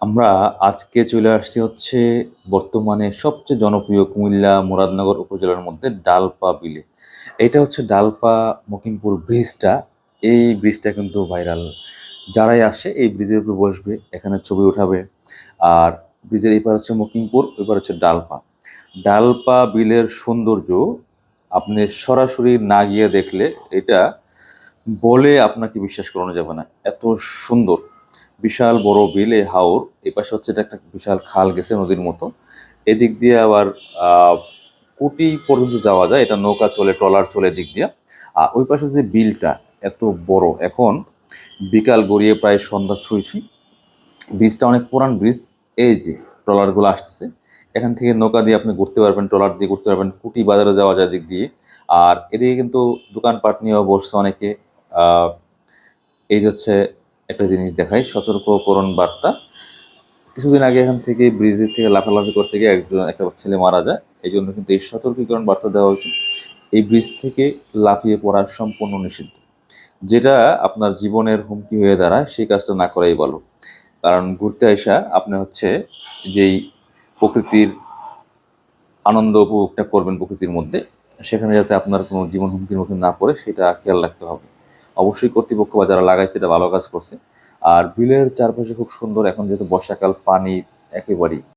আমরা আজকে চলে আসছি হচ্ছে বর্তমানে সবচেয়ে জনপ্রিয় কুমিল্লা মুরাদনগর উপজেলার মধ্যে ডালপা বিলে। এটা হচ্ছে ডালপা মকিমপুর ব্রিজটা। এই ব্রিজটা কিন্তু ভাইরাল। যারাই আসে এই ব্রিজের উপর বসবে, এখানে ছবি উঠাবে। আর ব্রিজের এপার হচ্ছে মকিমপুর, ওইপার হচ্ছে ডালপা। ডালপা বিলের সৌন্দর্য আপনি সরাসরি না গিয়ে দেখলে এটা বলে আপনাকে বিশ্বাস করানো যাবে না, এত সুন্দর। বিশাল বড় বিল, এই হাওর। এই পাশে হচ্ছে এটা একটা বিশাল খাল গেছে নদীর মতো। এদিক দিয়ে আবার কুটি পর্যন্ত যাওয়া যায়, এটা নৌকা চলে, ট্রলার চলে এদিক দিয়ে। আর ওই পাশে যে বিলটা এত বড়, এখন বিকাল গড়িয়ে প্রায় সন্ধ্যা ছুঁই ছুঁই। ব্রিজটা অনেক পুরান ব্রিজ। এই যে ট্রলারগুলো আসছে, এখান থেকে নৌকা দিয়ে আপনি ঘুরতে পারবেন, ট্রলার দিয়ে ঘুরতে পারবেন, কুটি বাজারে যাওয়া যায় দিক দিয়ে। আর এদিকে কিন্তু দোকানপাট নিয়েও বসছে অনেকে। আহ, এই যে হচ্ছে একটা জিনিস দেখাই, সতর্ককরণ বার্তা। কিছুদিন আগে এখান থেকে ব্রিজের থেকে লাফালাফি করতে গিয়ে একটা ছেলে মারা যায়, এই জন্য কিন্তু এই সতর্কীকরণ বার্তা দেওয়া হয়েছে। এই ব্রিজ থেকে লাফিয়ে পড়া সম্পূর্ণ নিষিদ্ধ। যেটা আপনার জীবনের হুমকি হয়ে দাঁড়ায় সেই কাজটা না করাই ভালো। কারণ ঘুরতে আসা আপনি হচ্ছে যেই প্রকৃতির আনন্দ উপভোগটা করবেন প্রকৃতির মধ্যে, সেখানে যাতে আপনার কোনো জীবন হুমকির মুখে না পড়ে সেটা খেয়াল রাখতে হবে। অবশ্যই কর্তৃপক্ষ বা যারা লাগাইছে এটা ভালো কাজ করছে। আর বিলের চারপাশে খুব সুন্দর, এখন যেহেতু বর্ষাকাল, পানি একেবারেই